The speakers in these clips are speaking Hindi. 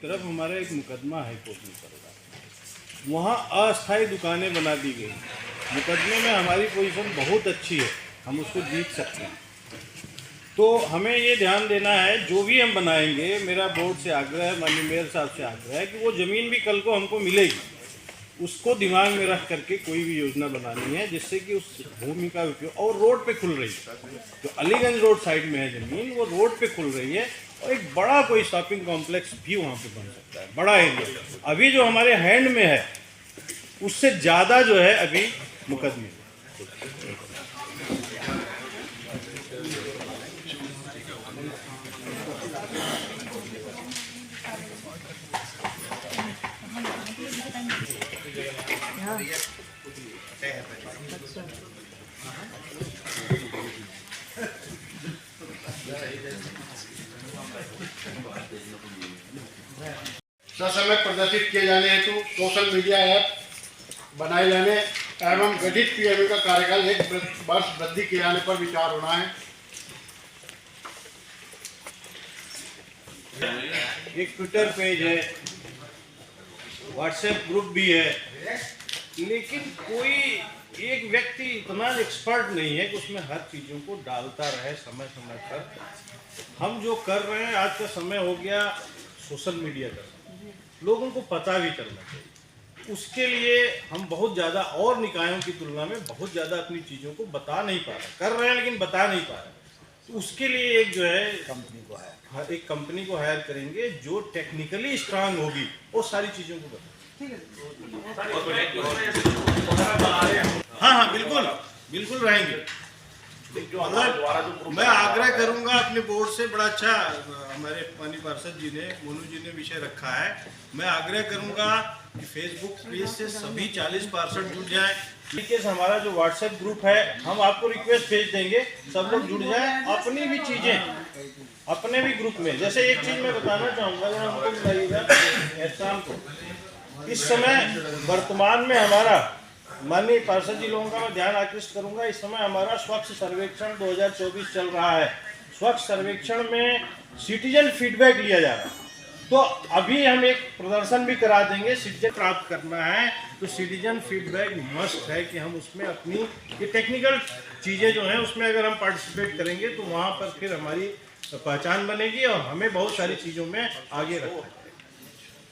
तरफ हमारा एक मुकदमा है कोर्ट में चल रहा है, वहाँ अस्थायी दुकानें बना दी गई। मुकदमे में हमारी पोजीशन बहुत अच्छी है, हम उसको जीत सकते हैं। तो हमें ये ध्यान देना है, जो भी हम बनाएंगे, मेरा बोर्ड से आग्रह है, माननीय मेयर साहब से आग्रह है कि वो ज़मीन भी कल को हमको मिलेगी, उसको दिमाग में रख करके कोई भी योजना बनानी है जिससे कि उस भूमि का उपयोग, और रोड पे खुल रही है, जो अलीगंज रोड साइड में है ज़मीन, वो रोड पे खुल रही है, और एक बड़ा कोई शॉपिंग कॉम्प्लेक्स भी वहाँ पे बन सकता है, बड़ा एरिया। अभी जो हमारे हैंड में है उससे ज़्यादा जो है अभी मुकदमे में। ससमय प्रदर्शित किए जाने हेतु सोशल मीडिया ऐप बनाए जाने एवं गठित पीएमओ का कार्यकाल 1 वर्ष वृद्धि किए जाने पर विचार होना है। एक ट्विटर पेज है, व्हाट्सएप ग्रुप भी है, लेकिन कोई एक व्यक्ति इतना एक्सपर्ट नहीं है कि उसमें हर चीज़ों को डालता रहे समय समय पर। हम जो कर रहे हैं, आज का समय हो गया सोशल मीडिया का, लोगों को पता भी चलना चाहिए। उसके लिए हम बहुत ज़्यादा और निकायों की तुलना में बहुत ज़्यादा अपनी चीज़ों को बता नहीं पा रहे, कर रहे हैं लेकिन बता नहीं पा रहे। तो उसके लिए एक जो है एक कंपनी को हायर करेंगे जो टेक्निकली स्ट्रांग होगी, वो सारी चीज़ों को बता। हाँ, बिल्कुल बिल्कुल रहेंगे। मैं आग्रह करूंगा अपने बोर्ड से, बड़ा अच्छा हमारे माननीय पार्षद जी ने, मोनू जी ने विषय रखा है। मैं आग्रह करूंगा कि फेसबुक पेज से सभी 40 पार्षद जुड़ जाएं। तरीके से हमारा जो व्हाट्सएप ग्रुप है, हम आपको रिक्वेस्ट भेज देंगे, सब लोग जुड़ जाएं, अपनी भी चीज़ें अपने भी ग्रुप में। जैसे एक चीज़ मैं बताना चाहूँगा, अगर हमको बताइएगा एहसान को, इस समय वर्तमान में हमारा माननीय पार्षद जी लोगों का मैं ध्यान आकृष्ट करूंगा, इस समय हमारा स्वच्छ सर्वेक्षण 2024 चल रहा है। स्वच्छ सर्वेक्षण में सिटीजन फीडबैक लिया जा रहा है, तो अभी हम एक प्रदर्शन भी करा देंगे। सिटीजन प्राप्त करना है तो सिटीजन फीडबैक मस्ट है कि हम उसमें अपनी ये टेक्निकल चीज़ें जो हैं उसमें अगर हम पार्टिसिपेट करेंगे तो वहाँ पर फिर हमारी पहचान बनेगी और हमें बहुत सारी चीज़ों में आगे रखना है।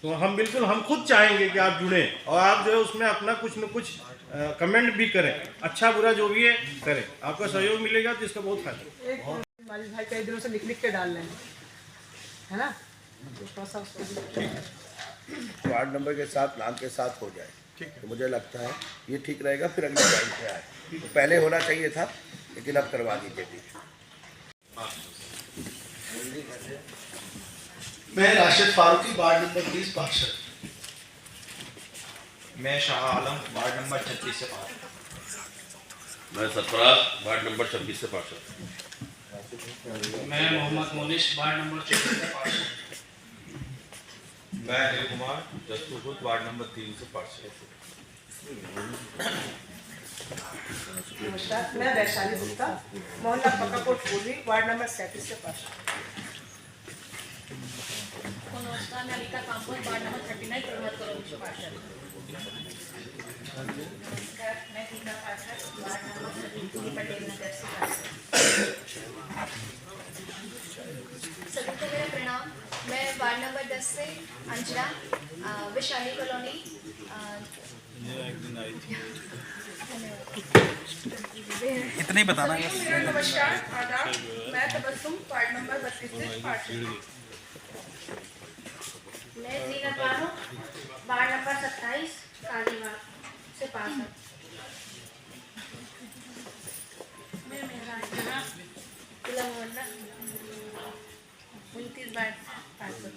तो हम बिल्कुल, हम खुद चाहेंगे कि आप जुड़ें और आप जो है उसमें अपना कुछ न कुछ कमेंट भी करें, अच्छा बुरा जो भी है करें, आपका सहयोग मिलेगा तो इसका बहुत फायदा। मालिक भाई कई दिनों से लिख के डाल रहे हैं, है ना? वार्ड नंबर के साथ नाम के साथ हो जाए, ठीक है, तो मुझे लगता है ये ठीक रहेगा। फिर अगले टाइम पे आए, तो पहले होना चाहिए था, लेकिन अब करवा दीजिए भी। मैं राशिद फारूकी, वार्ड नंबर 30 पार्षद। मैं शाह आलम, वार्ड नंबर 36 से पार्षद। मैं सरफराज, वार्ड नंबर 26 से पार्षद। मैं मोहम्मद मोनिश, वार्ड नंबर 24 से पार्षद। मैं अनिल कुमार, दस्तूपुर, वार्ड नंबर 3 से पार्षद। नमस्कार, मैं वैशाली गुप्ता, मोहल्ला पक्काकोट पूर्वी, वार्ड नंबर 37 से पार्षद। नमस्कार, मैं अलीका कामपुर, वार्ड नंबर 39 प्रभात कॉलोनी से पार्षद। नमस्कार, मैं टीका पाठक, वार्ड नंबर 33 पटेल नगर से पार्षद। सभी को मेरा प्रणाम। मैं वार्ड नंबर 10 से अंजना, वैशाली कॉलोनी। इतना ही बताना है। नमस्कार, आदाब, मैं तबस्सुम, वार्ड नंबर 32 से पार्षद। मैं जीनत बानो, वार्ड नंबर 27 कालीबाग से पार्षद। मैं मेहरान जहाँ, जिला मोहल्ला 29 वार्ड पार्षद।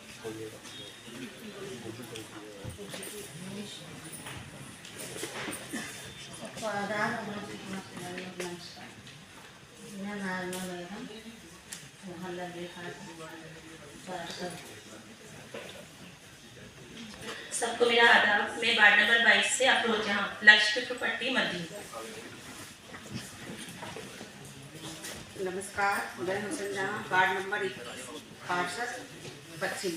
सबको मेरा आदाब। मैं वार्ड नंबर 22 से अफरोज जहां, लक्ष्य पट्टी मध्य। नमस्कार, मैं हुसैन जहां, वार्ड नंबर 21 पार्षद पश्चिम।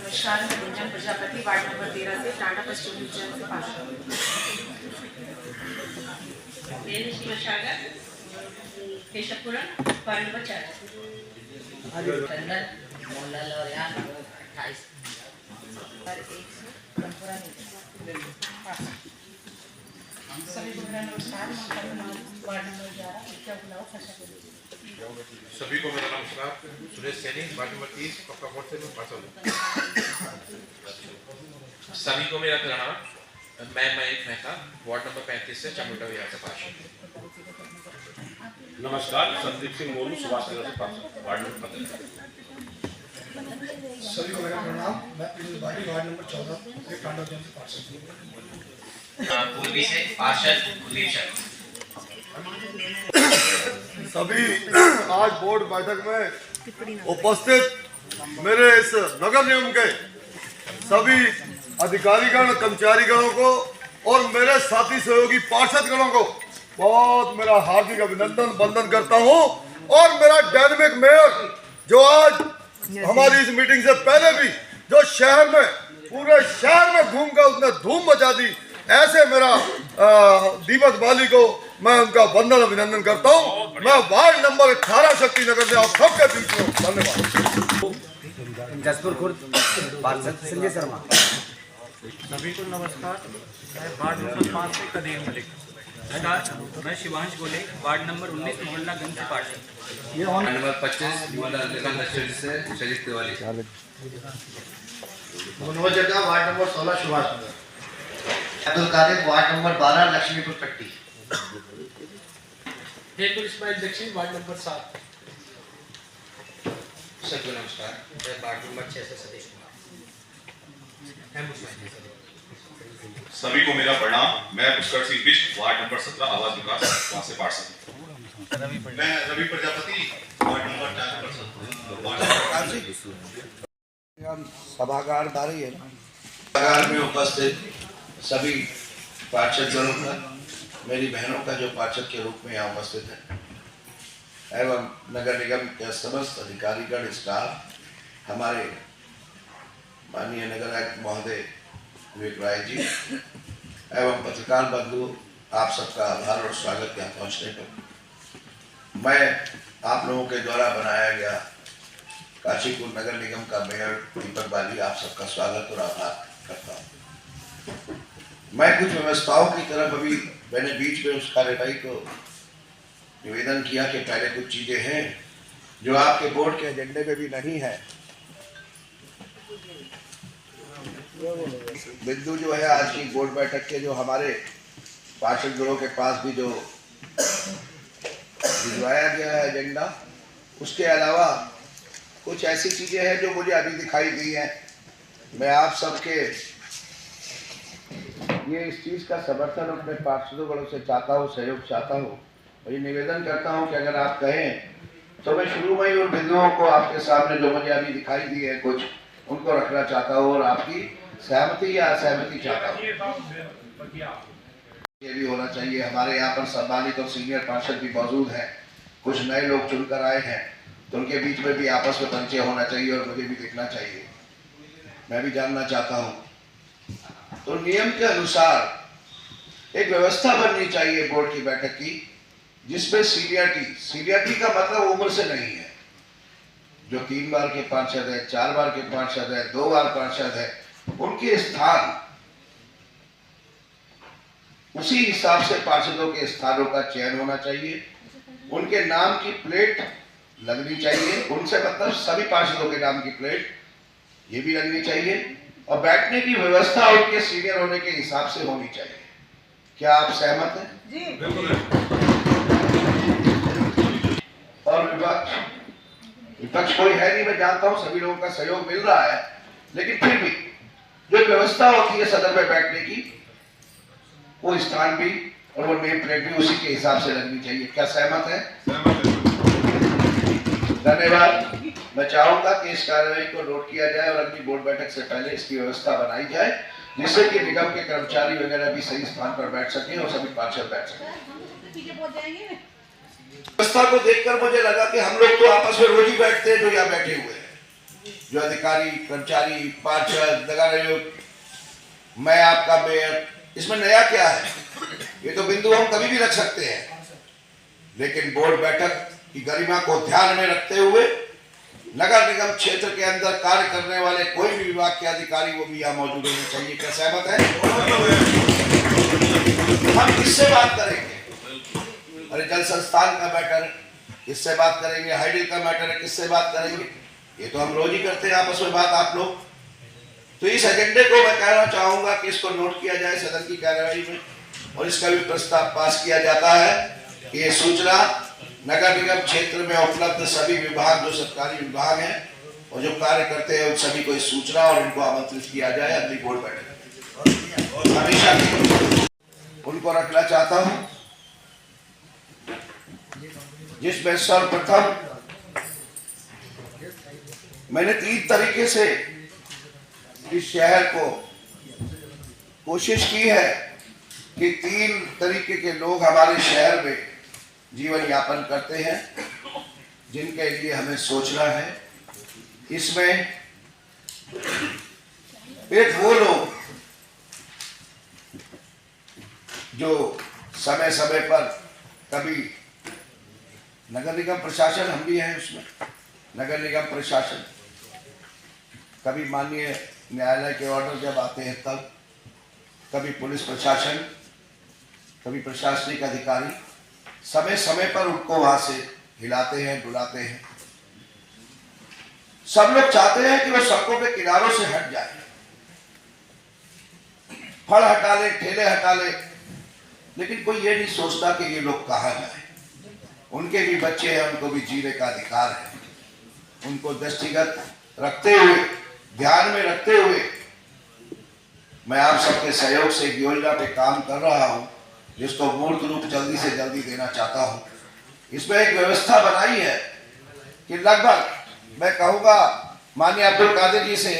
नमस्कार, मैं गुंजन प्रजापति वार्ड नंबर 13 से टाटा पश्चिम डिवीजन से पार्षद। रेणु शिवसागर केशवपुरा वार्ड नंबर 4 मोहनलाल लौरिया 28 सभी को मेरा नमस्कार। वार्ड नंबर 11 विद्या गुलाब खशापुरी। सभी को मेरा नमस्कार। सुरेश सैनी वार्ड नंबर 30 पक्का कोट से मैं पार्षद हूँ। सभी को मेरा प्रणाम। मैं मयंक मेहता वार्ड नंबर 35 से चमुंडा विहार से पार्षद। नमस्कार, संदीप सिंह मोनू सुभाष नगर से पार्षद, वार्ड नंबर 15। सभी को मेरा प्रणाम। मैं पीयूष बाली वार्ड नंबर 14 से टांडा से पार्षद हूँ। पूर्वी से पार्षद कुलदीप शर्मा। सभी आज बोर्ड बैठक में उपस्थित मेरे इस नगर निगम के सभी अधिकारीगण कर्मचारीगणों को और मेरे साथी सहयोगी पार्षदगणों को बहुत मेरा हार्दिक अभिनंदन वंदन करता हूं। और मेरा डायनेमिक मेयर जो आज हमारी इस मीटिंग से पहले भी जो शहर में पूरे शहर में घूमकर उसने धूम मचा दी, ऐसे मेरा दीपक बाली को मैं उनका वंदन अभिनंदन करता हूं। मैं वार्ड नंबर 18 शक्ति नगर से आप सबके बीच में हूं। धन्यवाद। जसपुर खुर्द पार्षद संजय शर्मा। सभी को नमस्कार। मैं वार्ड नंबर 5 से कदीर मलिक। मैं शिवांश गोले वार्ड नंबर 19 मोहल्लागंज से पार्षद। वार्ड नंबर 25 मोहल्ला से शरीफ तिवारी। मनोज जग्गा ward number 16 Subhash Nagar. Abdul Qadir ward number 12 Laxmipur पट्टी। हेतुल इस्माइल दक्षिण वार्ड नंबर 7। सबको नमस्कार। मैं वार्ड नंबर 6 से सतीश कुमार। सभी को मेरा प्रणाम। मैं पुष्कर सिंह बिष्ट वार्ड नंबर 17 आवास विकास वहाँ से पार्षद हूँ। मैं रवि प्रजापति वार्ड नंबर 4 पार्षद। सभागार दारी है सभागार में उपस्थित सभी पार्षदगणों का, मेरी बहनों का जो पार्षद के रूप में यहाँ उपस्थित है, एवं नगर निगम के समस्त अधिकारीगण, स्टाफ, हमारे माननीय नगर आयुक्त महोदय विवेक राय जी एवं पत्रकार बंधु, आप सबका आभार और स्वागत यहाँ पहुँचने पर। मैं आप लोगों के द्वारा बनाया गया काशीपुर नगर निगम का मेयर दीपक बाली आप सबका स्वागत और आभार करता हूँ। मैं कुछ व्यवस्थाओं की तरफ अभी मैंने बीच में उस कार्यवाही को निवेदन किया कि पहले कुछ चीजें हैं जो आपके बोर्ड के एजेंडे में भी नहीं है। बिंदु जो है आज की बोर्ड बैठक के जो हमारे पार्षदगणों के पास भी जो भिजवाया गया है एजेंडा, उसके अलावा कुछ ऐसी चीजें हैं जो मुझे अभी दिखाई दी हैं। मैं आप सबके ये इस चीज का समर्थन अपने पार्षदों से चाहता हूँ, सहयोग चाहता हूँ। और ये निवेदन करता हूँ कि अगर आप कहें तो मैं शुरू में ही उन बिंदुओं को आपके सामने जो मुझे अभी दिखाई दी है कुछ, उनको रखना चाहता हूँ और आपकी सहमति या असहमति चाहता हूँ। ये भी होना चाहिए। हमारे यहाँ पर सम्मानित और सीनियर पार्षद भी मौजूद हैं, कुछ नए लोग चुनकर आए हैं, तो उनके बीच में भी आपस में परिचय होना चाहिए और मुझे भी देखना चाहिए, मैं भी जानना चाहता हूँ। तो नियम के अनुसार एक व्यवस्था बननी चाहिए बोर्ड की बैठक की, जिसमें सीनियरिटी का मतलब उम्र से नहीं है। जो 3 बार के पार्षद है, 4 बार के पार्षद है, 2 बार पार्षद है, उनके स्थान उसी हिसाब से पार्षदों के स्थानों का चयन होना चाहिए। उनके नाम की प्लेट लगनी चाहिए, उनसे मतलब सभी पार्षदों के नाम की प्लेट ये भी लगनी चाहिए, और बैठने की व्यवस्था उनके सीनियर होने के हिसाब से होनी चाहिए। क्या आप सहमत हैं? जी बिल्कुल। और विपक्ष कोई है नहीं, मैं जानता हूं सभी लोगों का सहयोग मिल रहा है, लेकिन फिर भी जो व्यवस्था होती है सदन में बैठने की, वो स्थान भी और वो नेम प्लेट भी उसी के हिसाब से लगनी चाहिए। क्या सहमत है? धन्यवाद। मैं चाहूंगा कि इस कार्रवाई को नोट किया जाए और अगली बोर्ड बैठक से पहले इसकी व्यवस्था बनाई जाए, जिससे कि निगम के कर्मचारी वगैरह भी सही स्थान पर बैठ सके और सभी पार्षद बैठ सके। व्यवस्था को देखकर मुझे लगा कि हम लोग तो आपस में रोज ही बैठते हैं जो यहाँ बैठे हुए हैं, जो अधिकारी, कर्मचारी, पार्षद, नगर आयुक्त, मैं आपका मेयर, इसमें नया क्या है? ये तो बिंदु हम कभी भी रख सकते हैं, लेकिन बोर्ड बैठक की गरिमा को ध्यान में रखते हुए नगर निगम क्षेत्र के अंदर कार्य करने वाले कोई भी विभाग के अधिकारी वो भी यहाँ मौजूद होने चाहिए। क्या सहमत है? हम किससे बात करेंगे? अरे जल संस्थान का मैटर किससे बात करेंगे? हाइडल का मैटर है, किससे बात करेंगे? ये तो हम रोज ही करते हैं आपस में बात आप लोग। तो इस एजेंडे को मैं कहना चाहूंगा कि इसको नोट किया जाए सदन की कार्यवाही में, और इसका भी प्रस्ताव पास किया जाता है कि ये सूचना नगर निगम क्षेत्र में उपलब्ध सभी विभाग, जो सरकारी विभाग हैं और जो कार्य करते हैं, उन सभी को इस सूचना और इनको आमंत्रित किया जाए अगली बोर्ड बैठक। हमेशा उनको रखना चाहता हूं, जिसमें सर्वप्रथम मैंने 3 तरीके से इस शहर को कोशिश की है कि 3 तरीके के लोग हमारे शहर में जीवन यापन करते हैं, जिनके लिए हमें सोचना है। इसमें एक वो लोग जो समय समय पर कभी नगर निगम प्रशासन, हम भी हैं उसमें, नगर निगम प्रशासन, कभी माननीय न्यायालय के ऑर्डर जब आते हैं तब, कभी पुलिस प्रशासन, कभी प्रशासनिक अधिकारी, समय समय पर उनको वहां से हिलाते हैं, बुलाते हैं। सब लोग चाहते हैं कि वो सड़कों के किनारों से हट जाए, फल हटा ले, ठेले हटा ले, लेकिन कोई ये नहीं सोचता कि ये लोग कहाँ जाए। उनके भी बच्चे हैं, उनको भी जीने का अधिकार है। उनको दृष्टिगत रखते हुए, ध्यान में रखते हुए मैं आप सबके सहयोग से एक योजना पे काम कर रहा हूं, जिसको मूर्त रूप जल्दी से जल्दी देना चाहता हूं। इसमें एक व्यवस्था बनाई है कि लगभग मैं कहूँगा माननीय अब्दुल कादिर जी से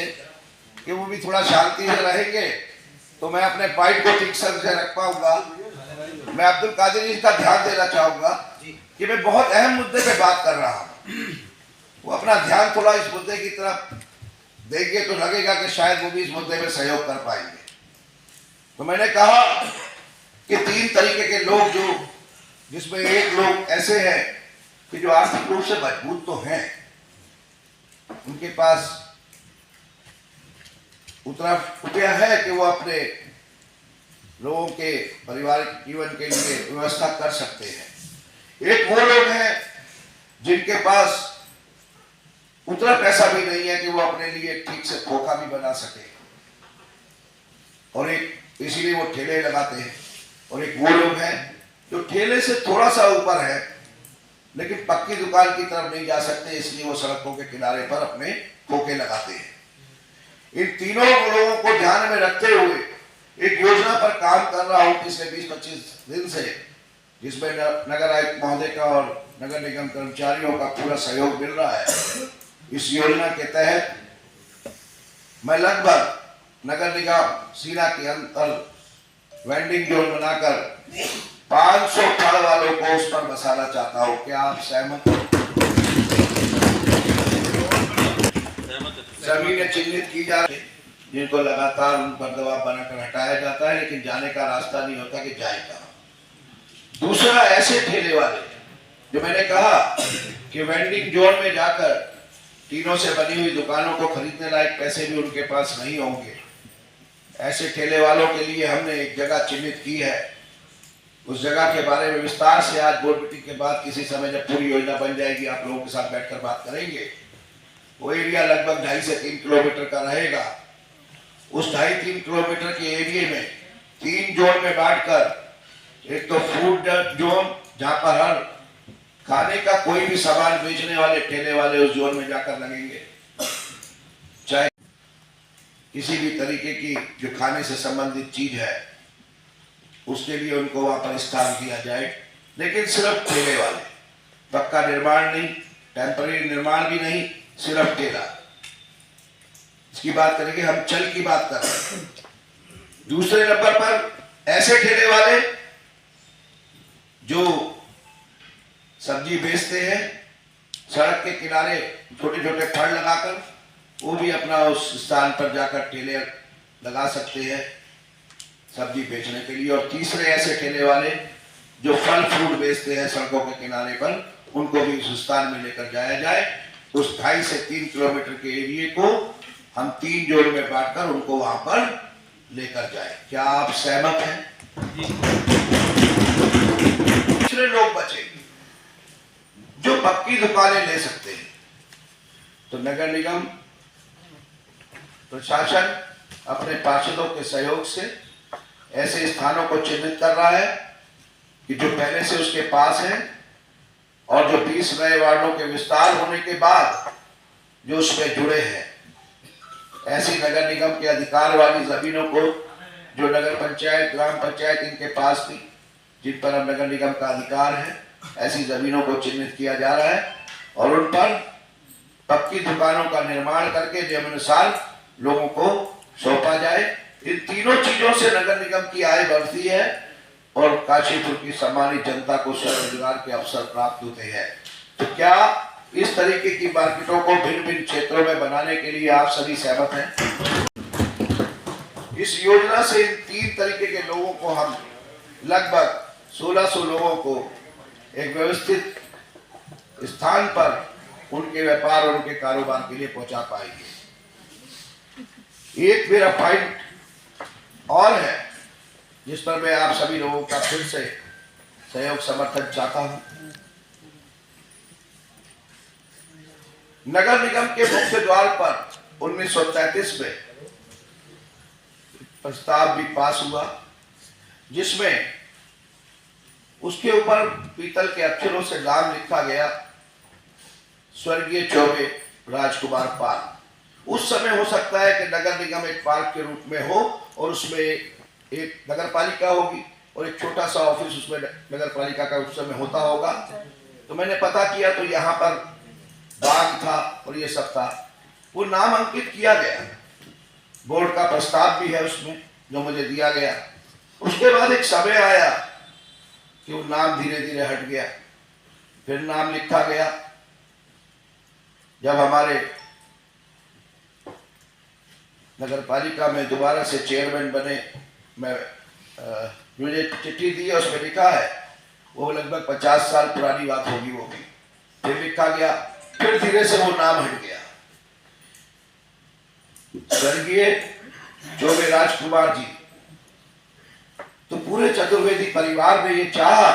कि वो भी थोड़ा शांति से रहेंगे तो मैं अपने पॉइंट को ठीक से रख पाऊंगा। मैं अब्दुल कादिर जी का ध्यान देना चाहूंगा कि मैं बहुत अहम मुद्दे पे बात कर रहा हूँ। वो अपना ध्यान थोड़ा इस मुद्दे की तरफ देंगे तो लगेगा कि शायद वो भी इस मुद्दे में सहयोग कर पाएंगे। तो मैंने कहा कि 3 तरीके के लोग, जो जिसमें एक लोग ऐसे हैं कि जो आर्थिक रूप से मजबूत तो हैं, उनके पास उतना रुपया है कि वो अपने लोगों के पारिवारिक जीवन के लिए व्यवस्था कर सकते हैं। एक वो लोग हैं जिनके पास उतना पैसा भी नहीं है कि वो अपने लिए ठीक से खोखा भी बना सके, और एक इसीलिए वो ठेले लगाते हैं। और एक वो लोग हैं जो ठेले से थोड़ा सा ऊपर है लेकिन पक्की दुकान की तरफ नहीं जा सकते, इसलिए वो सड़कों के किनारे पर अपने खोखे लगाते हैं। इन तीनों लोगों को ध्यान में रखते हुए एक योजना पर काम कर रहा हूं पिछले 20-25 दिन से, जिसमें नगर आयुक्त महोदय का और नगर निगम कर्मचारियों का पूरा सहयोग मिल रहा है। इस योजना के तहत मैं लगभग नगर निगम सीना के अंतर वेंडिंग जोन बनाकर 500 फल वालों को उस पर बसाना चाहता हूं। क्या आप सहमत हो? सभी ने चिन्हित की जा रही, जिनको लगातार उन पर दबाव बनाकर हटाया जाता है, लेकिन जाने का रास्ता नहीं होता कि जाए कहां। दूसरा, ऐसे ठेले वाले जो मैंने कहा कि वेंडिंग जोन में जाकर टीनों से बनी हुई दुकानों को खरीदने लायक पैसे भी उनके पास नहीं होंगे। ऐसे ठेले वालों के लिए हमने एक जगह चिन्हित की है। उस जगह के बारे में विस्तार से आज बोर्ड मीटिंग के बाद किसी समय जब पूरी योजना बन जाएगी आप लोगों के साथ बैठकर बात करेंगे। वो एरिया लगभग 2.5 से 3 किलोमीटर का रहेगा। उस 2.5-3 किलोमीटर के एरिया में 3 जोन में बांटकर, एक तो फूड जोन जहां पर हर खाने का कोई भी सामान बेचने वाले ठेले वाले उस जोन में जाकर लगेंगे, चाहे किसी भी तरीके की जो खाने से संबंधित चीज है उसके लिए उनको वहां पर स्थान दिया जाए, लेकिन सिर्फ ठेले वाले, पक्का निर्माण नहीं, टेम्पररी निर्माण भी नहीं, सिर्फ ठेला। इसकी बात करेंगे, हम चल की बात कर रहे हैं। दूसरे नंबर पर ऐसे ठेले वाले जो सब्जी बेचते हैं, सड़क के किनारे छोटे छोटे फल लगाकर वो भी अपना उस स्थान पर जाकर ठेले लगा सकते हैं सब्जी बेचने के लिए। और तीसरे ऐसे ठेले वाले जो फल फ्रूट बेचते हैं सड़कों के किनारे पर, उनको भी उस स्थान में लेकर जाया जाए। उस 2.5 से 3 किलोमीटर के एरिए को हम 3 जोन में बांटकर उनको वहां पर लेकर जाए। क्या आप सहमत हैं? दूसरे लोग बचे जो पक्की दुकानें ले सकते हैं, तो नगर निगम प्रशासन अपने पार्षदों के सहयोग से ऐसे स्थानों को चिन्हित कर रहा है कि जो पहले से उसके पास है और जो 20 नए वार्डों के विस्तार होने के बाद जो उसमें जुड़े हैं, ऐसी नगर निगम के अधिकार वाली जमीनों को जो नगर पंचायत, ग्राम पंचायत इनके पास थी, जिन पर अब नगर निगम का अधिकार है, ऐसी जमीनों को चिन्हित किया जा रहा है और उन पर पक्की दुकानों का निर्माण करके नियमानुसार लोगों को सौंपा जाए। इन तीनों चीजों से नगर निगम की आय बढ़ती है और काशीपुर की सम्मानित जनता को स्वरोजगार के अवसर प्राप्त होते हैं। तो क्या इस तरीके की मार्केटों को भिन्न भिन्न क्षेत्रों में बनाने के लिए आप सभी सहमत हैं? इस योजना से इन 3 तरीके के लोगों को हम लगभग 1600 लोगों को एक व्यवस्थित स्थान पर उनके व्यापार और उनके कारोबार के लिए पहुंचा पाएंगे। एक मेरा पॉइंट और है जिस पर मैं आप सभी लोगों का फिर से सहयोग समर्थन चाहता हूं। नगर निगम के मुख्य द्वार पर 1933 में प्रस्ताव भी पास हुआ, जिसमें उसके ऊपर पीतल के अक्षरों से नाम लिखा गया, स्वर्गीय चौबे राजकुमार पाल। उस समय हो सकता है कि नगर निगम एक पार्क के रूप में हो और उसमें एक नगर पालिका होगी और एक छोटा सा ऑफिस उसमें नगर पालिका का उस समय होता होगा। तो मैंने पता किया तो यहाँ पर बाग था और ये सब था, वो नाम अंकित किया गया, बोर्ड का प्रस्ताव भी है उसमें जो मुझे दिया गया। उसके बाद एक समय आया कि वो नाम धीरे धीरे हट गया, फिर नाम लिखा गया। जब हमारे नगर पालिका में दोबारा से चेयरमैन बने, मुझे चिट्ठी दी है, उसमें लिखा है, वो लगभग 50 साल पुरानी बात होगी वो भी, फिर लिखा गया, फिर धीरे से वो नाम हट गया। स्वर्गीय चौबे राजकुमार जी, तो पूरे चतुर्वेदी परिवार ने ये चाहा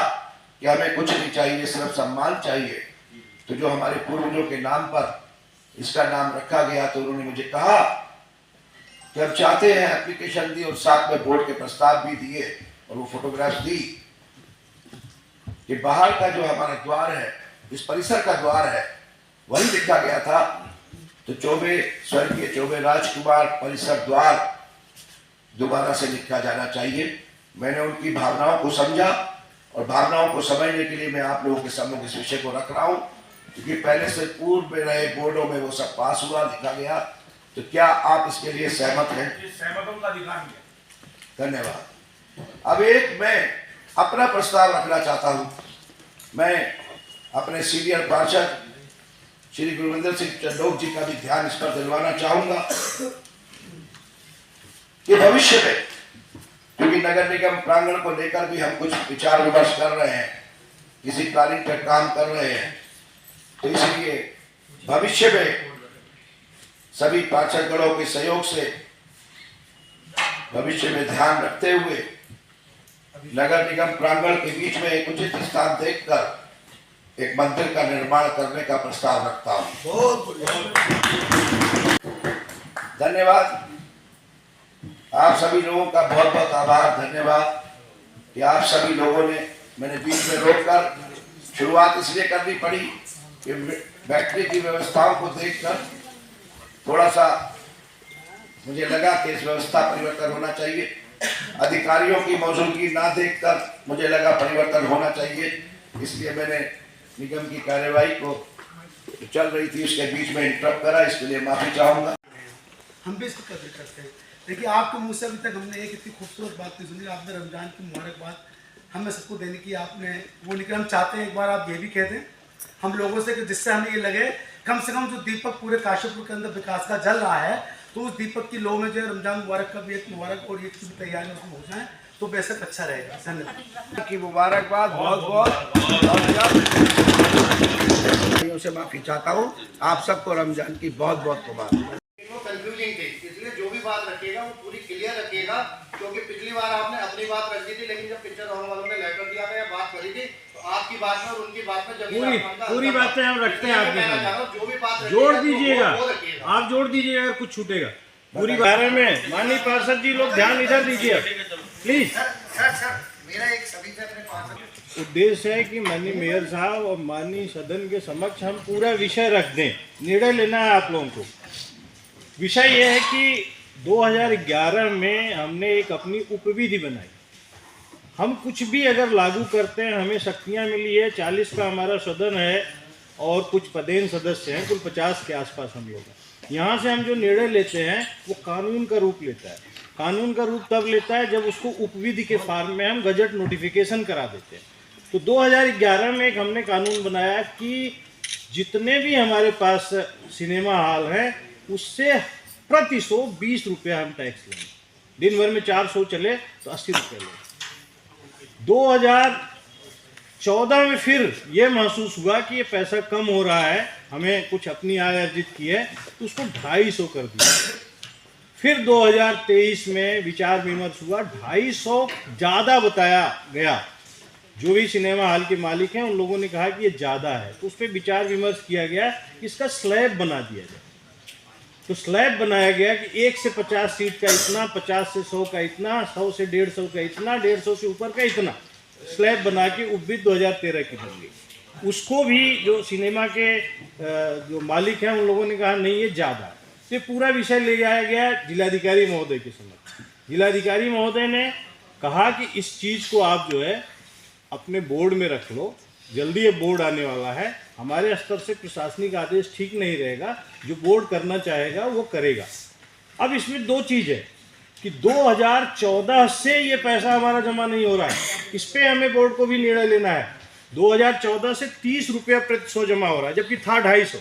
कि हमें कुछ नहीं चाहिए, सिर्फ सम्मान चाहिए। तो जो हमारे पूर्वजों के नाम पर इसका नाम रखा गया, तो उन्होंने मुझे कहा कि हम चाहते हैं, एप्लीकेशन दी और साथ में बोर्ड के प्रस्ताव भी दिए और वो फोटोग्राफ्स दी कि बाहर का जो हमारा द्वार है, इस परिसर का द्वार है, वही लिखा गया था। तो चौबे, स्वर्गीय चौबे राजकुमार परिसर द्वार दोबारा से लिखा जाना चाहिए। मैंने उनकी भावनाओं को समझा और भावनाओं को समझने के लिए मैं आप लोगों के सम्मुख इस विषय को रख रहा हूँ, क्योंकि पहले से पूर्व में रहे बोर्डों में वो सब पास हुआ, लिखा गया। तो क्या आप इसके लिए सहमत हैं? सहमतों का अधिकार है। धन्यवाद। अब एक मैं अपना प्रस्ताव रखना चाहता हूं। मैं अपने सीनियर पार्षद श्री गुरविंदर सिंह चंडोक जी का भी ध्यान इस पर दिलवाना चाहूंगा कि भविष्य में, क्योंकि नगर निगम प्रांगण को लेकर भी हम कुछ विचार विमर्श कर रहे हैं, किसी प्लानिंग पर काम कर रहे हैं, तो इसलिए भविष्य में सभी पार्षदगणों के सहयोग से भविष्य में ध्यान रखते हुए नगर निगम प्रांगण के बीच में एक उचित स्थान देखकर एक मंदिर का निर्माण करने का प्रस्ताव रखता हूं। धन्यवाद। आप सभी लोगों का बहुत बहुत आभार, धन्यवाद कि आप सभी लोगों ने, मैंने बीच में रोककर शुरुआत इसलिए करनी पड़ी कि बैठने की व्यवस्थाओं को देखकर थोड़ा सा मुझे लगा कि इस व्यवस्था परिवर्तन होना चाहिए। अधिकारियों की मौजूदगी ना देखकर मुझे लगा परिवर्तन होना चाहिए, इसलिए मैंने निगम की कार्यवाही को चल रही थी उसके बीच में इंटरप्ट करा, इसके लिए माफी चाहूंगा। हम भी इसको कदर करते हैं। देखिए, आपके मुंह से अभी तक हमने एक इतनी खूबसूरत बात नहीं सुनी। आपने रमजान की मुबारकबाद हमें सबको देने की आपने वो, लेकिन हम चाहते हैं एक बार आप ये भी कह दें हम लोगों से कि जिससे हमें ये लगे कम से कम जो दीपक पूरे काशीपुर के अंदर विकास का जल रहा है, तो उस दीपक की लो में जो रमजान मुबारक का भी एक मुबारक और ईद की भी तैयारी उसमें हो जाए तो बेशक अच्छा रहेगा। धन्यवाद की मुबारकबाद, बहुत बहुत से माफी चाहता हूँ। आप सबको रमजान की बहुत बहुत मुबारक। वो कंफ्यूजिंग थी, इसलिए जो भी बात रखिएगा वो पूरी क्लियर रखिएगा, क्योंकि पिछली बार आपने अपनी बात रख दी थी, लेकिन जब पिक्चर हॉल वालों ने लेटर दिया था या बात करी थी, तो आपकी बात में और उनकी बात में पूरी बातें हम रखते हैं आपके साथ। जो भी बात जोड़ दीजिएगा, आप जोड़ दीजिएगा अगर कुछ छूटेगा पूरी बारे में। माननीय पार्षद जी लोग ध्यान इधर दीजिए प्लीज। सर मेरा एक सभी से अपने पार्षद उद्देश्य है कि माननीय मेयर साहब और माननीय सदन के समक्ष हम पूरा विषय रख दें, निर्णय लेना है आप लोगों को। विषय यह है कि 2011 में हमने एक अपनी उपविधि बनाई। हम कुछ भी अगर लागू करते हैं हमें शक्तियाँ मिली है। 40 का हमारा सदन है और कुछ पदेन सदस्य हैं, कुल 50 के आसपास हम लोग हैं। यहाँ से हम जो निर्णय लेते हैं वो कानून का रूप लेता है। कानून का रूप तब लेता है जब उसको उपविधि के फॉर्म में हम गजट नोटिफिकेशन करा देते हैं। तो 2011 में एक हमने कानून बनाया कि जितने भी हमारे पास सिनेमा हॉल हैं उससे प्रति 100 20 रुपया हम टैक्स लेंगे। दिन भर में 4 शो चले तो 80 रुपये लेंगे। 2014 में फिर ये महसूस हुआ कि ये पैसा कम हो रहा है, हमें कुछ अपनी आय अर्जित की है, तो उसको 250 कर दिया। फिर 2023 में विचार विमर्श हुआ, 250 ज़्यादा बताया गया। जो भी सिनेमा हॉल के मालिक हैं उन लोगों ने कहा कि ये ज़्यादा है, तो उस पर विचार विमर्श किया गया कि इसका स्लैब बना दिया जाए। तो स्लैब बनाया गया कि 1 से 50 सीट का इतना, 50 से 100 का इतना, 100 से 150 का इतना, 150 से ऊपर का इतना स्लैब बना के उपविधि 2013 की बन गई। उसको भी जो सिनेमा के जो मालिक हैं उन लोगों ने कहा नहीं ये ज़्यादा। तो पूरा विषय ले जाया गया जिलाधिकारी महोदय के समक्ष। जिलाधिकारी महोदय ने कहा कि इस चीज़ को आप जो है अपने बोर्ड में रख लो, जल्दी ये बोर्ड आने वाला है। हमारे स्तर से प्रशासनिक आदेश ठीक नहीं रहेगा, जो बोर्ड करना चाहेगा वो करेगा। अब इसमें 2 चीज़ है कि 2014 से ये पैसा हमारा जमा नहीं हो रहा है, इस पर हमें बोर्ड को भी निर्णय लेना है। 2014 से 30 रुपया प्रति 100 जमा हो रहा है, जबकि था 250।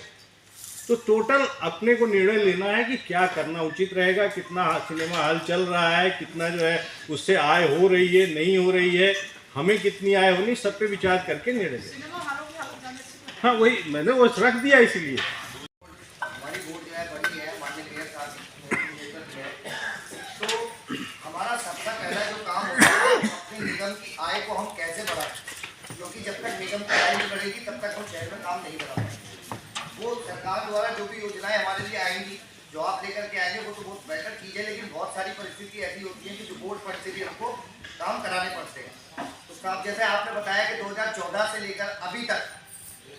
तो टोटल अपने को निर्णय लेना है कि क्या करना उचित रहेगा, कितना सिनेमा हॉल चल रहा है, कितना जो है उससे आय हो रही है नहीं हो रही है, हमें कितनी आय होनी, सब पे विचार करके निर्णय लेना। हाँ वही मैंने वो रख दिया इसलिए। हमारी वोट जो है बड़ी है, माननीय मेयर साहब तो हमारा सबका पहला जो काम होगा अपने निगम की आय को हम कैसे बढ़ाएं, क्योंकि जब तक निगम की आय नहीं बढ़ेगी तब तक हम शहर में काम नहीं बढ़ा पाएंगे। वो सरकार द्वारा जो भी योजनाएं हमारे लिए आएंगी, जो आप लेकर के आएंगे वो तो बहुत बेहतर चीज़ है, लेकिन बहुत सारी परिस्थिति ऐसी होती है कि जो बोर्ड फंड से भी हमको काम कराने पड़ते हैं। तो साहब जैसे आपने बताया कि 2014 से लेकर अभी तक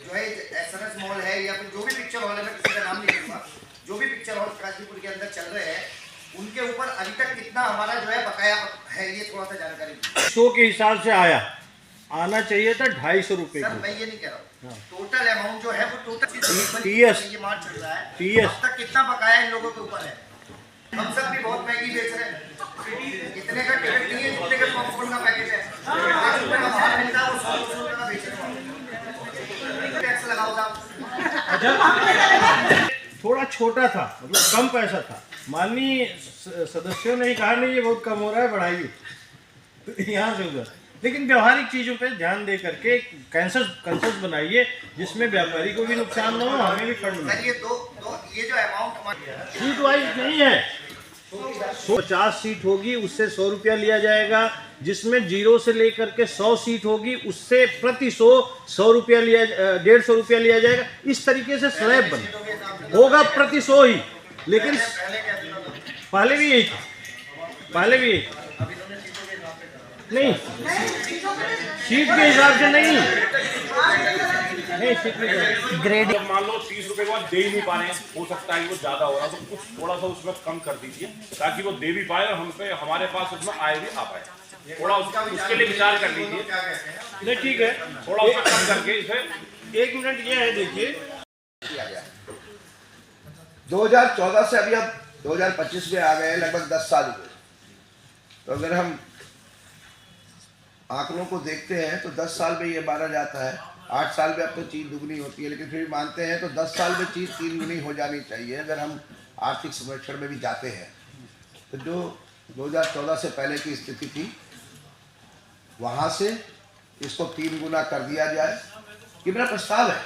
जो है एसएनएस मॉल है या फिर जो भी पिक्चर हॉल है, मैं किसी का नाम नहीं लूँगा, जो भी पिक्चर हॉल काशीपुर के अंदर चल रहे हैं उनके ऊपर अभी तक कितना हमारा जो है बकाया है, ये थोड़ा सा जानकारी। शो के हिसाब से आना चाहिए था 250 रुपये। सर मैं ये नहीं कह रहा हूँ, टोटल अमाउंट जो है वो टोटल TS ये मार्च चल रहा है, TS अब तक कितना बकाया इन लोगों के ऊपर है। हम सब भी बहुत महंगी बेच रहे हैं, इतने का टिकट नहीं है जितने का पॉपकॉर्न का पैकेट है, बाहर मिलता है वो 100 रुपये का बेच रहे हैं। टैक्स लगाओ साहब। अच्छा थोड़ा छोटा था, मतलब कम पैसा था। माननीय सदस्यों ने कहा नहीं ये बहुत कम हो रहा है, बढ़ाइए, तो यहाँ से उधर। लेकिन व्यवहारिक चीज़ों पे ध्यान दे करके कंसेस बनाइए जिसमें व्यापारी को भी नुकसान न हो, हमें भी फंड मिले। ये जो अमाउंट सीट वाइज नहीं है, 50 सीट होगी उससे 100 रुपया लिया जाएगा, जिसमें 0 से लेकर के 100 सीट होगी उससे प्रति 100 रुपया लिया 150 रुपया लिया जाएगा। इस तरीके से स्लैब बना होगा प्रति 100 ही, लेकिन पहले भी यही था, पहले भी यही था। नहीं सीट के हिसाब से नहीं सीट के ग्रेड मान लो 30 रुपए के बाद दे ही नहीं पा रहे हैं, हो सकता है कि वो ज़्यादा हो रहा है, तो कुछ थोड़ा सा उसमें कम कर दीजिए ताकि वो दे भी पाए और हम पे हमारे पास उसमें आय भी आ पाए। थोड़ा उसके लिए विचार कर लीजिए। नहीं ठीक है, थोड़ा उसमें कम करके इसे 1 मिनट ये है देखिए 2014 से अभी अब 2025 में आ गए हैं, लगभग 10 साल हुए। तो अगर हम आंकड़ों को देखते हैं तो 10 साल में ये माना जाता है 8 साल में अब तो चीज़ दुगनी होती है, लेकिन फिर भी मानते हैं तो 10 साल में चीज़ 3 गुनी हो जानी चाहिए। अगर हम आर्थिक संरक्षण में भी जाते हैं तो जो 2014 से पहले की स्थिति थी वहाँ से इसको 3 गुना कर दिया जाए, ये मेरा प्रस्ताव है,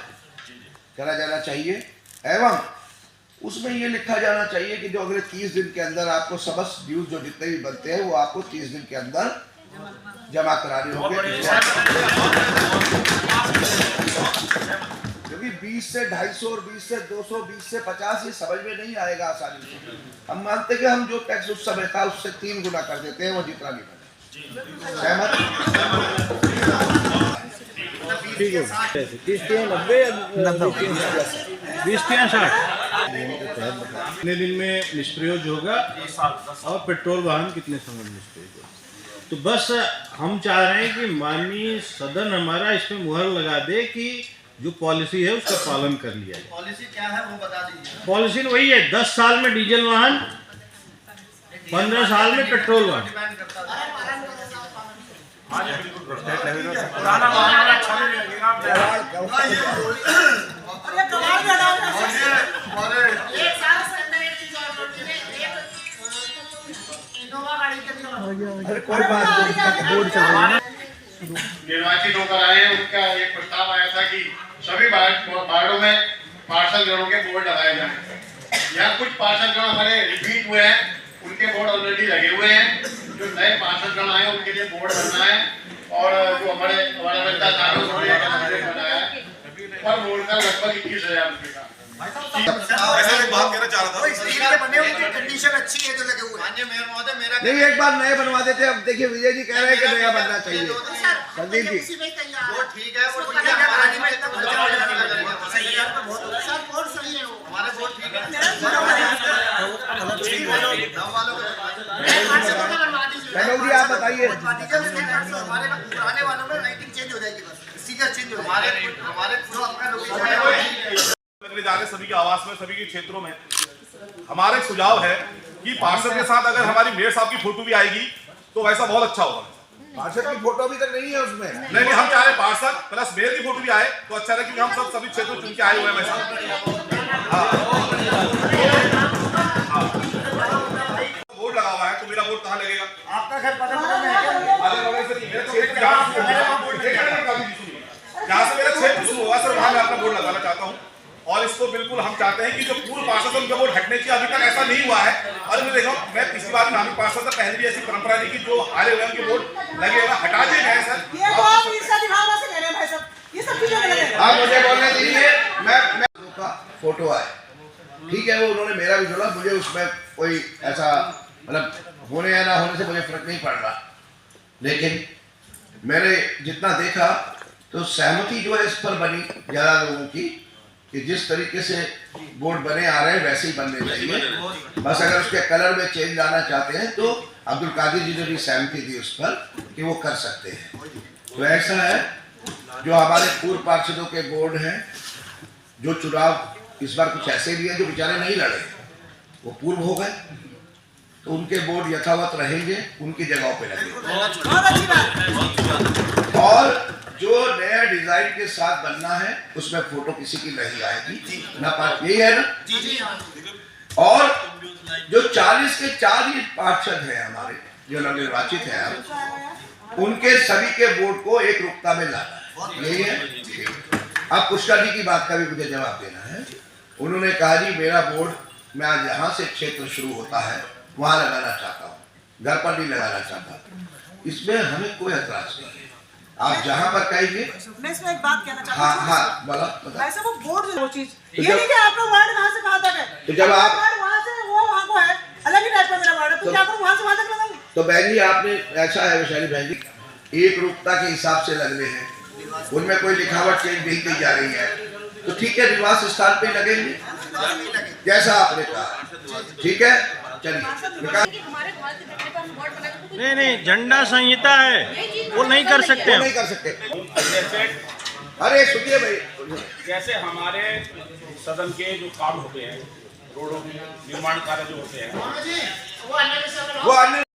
करा जाना चाहिए। एवं उसमें ये लिखा जाना चाहिए कि जो अगले 30 दिन के अंदर आपको समस्त ड्यूज जो जितने भी बनते हैं वो आपको 30 दिन के अंदर जमा कराने होंगे, क्योंकि 20 से 250 और 20 से 200, 20 से 50 ये समझ में नहीं आएगा आसानी से। हम मानते कि हम जो टैक्स उस समय था उससे 3 गुना कर देते हैं, वो जितना भी बने। सहमत? कितने दिन में निष्प्रयोज होगा और पेट्रोल वाहन कितने समय में निष्प्रयोज होगा। तो बस हम चाह रहे हैं कि माननीय सदन हमारा इसमें मुहर लगा दे कि जो पॉलिसी है उसका पालन कर लिया जाए। पॉलिसी क्या है वो बता दीजिए। पॉलिसी वही है, 10 साल में डीजल वाहन, 15 साल में पेट्रोल वाहन। पुराना वाहन अच्छा नहीं लगेगा। निर्वाचित होकर आए हैं, उनका एक प्रस्ताव आया था कि सभी वार्डों में पार्षद गणों के बोर्ड लगाए जाएं। यहाँ कुछ पार्षद गण हमारे रिपीट हुए हैं, उनके बोर्ड ऑलरेडी लगे हुए हैं। जो नए पार्षद गण आए उनके लिए बोर्ड बनना है, और जो हमारा बच्चा चारों बनाया है पर बोर्ड का लगभग 21,000 रुपये का। ऐसा एक बात कहना चाह रहा था, स्टील के बने हुए कंडीशन अच्छी है जो लगे हुए हैं। माननीय मेयर महोदय, मेरा नहीं, एक बार नए बनवा देते। अब देखिए विजय जी कह रहे हैं कि नया बनना चाहिए। संदीप जी वो ठीक है, वो ठीक है, हमारे में इतना खर्चा हो जाएगा। सही है, सर बोर्ड सही है, हमारे बोर्ड ठीक है। मनोज जी आप बताइए। हमारे पुराने वालों में राइटिंग चेंज हो जाएगी, बस स्टिकर चेंज हो जाएगी। हमारे जो अपना लोकेशन लगने जा रहे सभी के आवास में, सभी के क्षेत्रों में हमारा एक सुझाव है कि पार्षद के साथ अगर हमारी मेयर साहब की फोटो भी आएगी तो वैसा बहुत अच्छा होगा। पार्षद की फोटो अभी तक नहीं है उसमें। नहीं, हम चाह रहे पार्षद प्लस मेयर की फोटो भी आए तो अच्छा है, क्योंकि हम सभी क्षेत्रों चुन के आए हुए हैं वैसा। बोर्ड लगा हुआ है तो मेरा बोर्ड कहाँ लगेगा? आपका घर पता जहाँ से मेरा क्षेत्र शुरू होगा सर वहाँ मैं अपना बोर्ड लगाना चाहता हूँ। और इसको बिल्कुल हम चाहते हैं कि जो पूर्व पार्षद उनका बोर्ड हटने की अभी तक ऐसा नहीं हुआ है। और मैं देखा, मैं पिछली बार नामी पार्षद था, पहले भी ऐसी परंपरा नहीं कि जो हारे हुए उनके बोर्ड लगे हुए हटा दिए गए सर। आप मुझे बोलने दीजिए, मैं फोटो आए, ठीक है, वो उन्होंने मेरा भी जोड़ा, मुझे उसमें कोई ऐसा मतलब होने या ना होने से मुझे फर्क नहीं पड़ रहा। लेकिन मैंने जितना देखा तो सहमति जो है इस पर बनी ज़्यादा लोगों की कि जिस तरीके से बोर्ड बने आ रहे हैं वैसे ही बनने चाहिए। बस अगर उसके कलर में चेंज लाना चाहते हैं तो अब्दुल कादिर जी ने भी सहमति दी उस पर कि वो कर सकते हैं। तो ऐसा है, जो हमारे पूर्व पार्षदों के बोर्ड हैं, जो चुनाव इस बार कुछ ऐसे भी हैं जो बेचारे नहीं लड़े, वो पूर्व हो गए, तो उनके बोर्ड यथावत रहेंगे, उनकी जगहों पे लगेंगे। और जो नया डिजाइन के साथ बनना है उसमें फोटो किसी की नहीं आएगी ना, यही है ना। और जो 40 के 40 पार्षद हैं हमारे जो नवनिर्वाचित हैं, उनके सभी के वोट को एक रुकता में लाना है, यही है। अब पुष्कर जी की बात का भी मुझे जवाब देना है। उन्होंने कहा जी मेरा बोर्ड मैं आज यहाँ से क्षेत्र शुरू होता है वहां लगाना चाहता हूँ, घर पर नहीं लगाना चाहता। इसमें हमें कोई एतराज नहीं है, आप जहाँ पर कहेंगे। मैं इसमें एक बात कहना चाहता हूँ। हाँ बोला। वैसे वो बोर्ड वो चीज ये नहीं कि आपका वार्ड कहाँ से कहाँ तक है, तो जब आप वहाँ से वो वहाँ को है अलग ही टाइप का मेरा वार्ड है, तो क्या करूँ वहाँ से वहाँ तक लगाऊँ? तो बहन जी आपने ऐसा है वैशाली बहन जी, एक रूपता के हिसाब से लगने हैं, उनमें कोई लिखावट चेंज नहीं की जा रही है, तो ठीक है निवास स्थान पे लगेंगे जैसा आपने कहा, ठीक है चलिए। नहीं, झंडा संहिता है, वो नहीं कर सकते, नहीं कर सकते। अरे सुनिए भाई, जैसे हमारे सदन के जो काम होते हैं, रोडों के निर्माण कार्य जो होते हैं, वो अन्य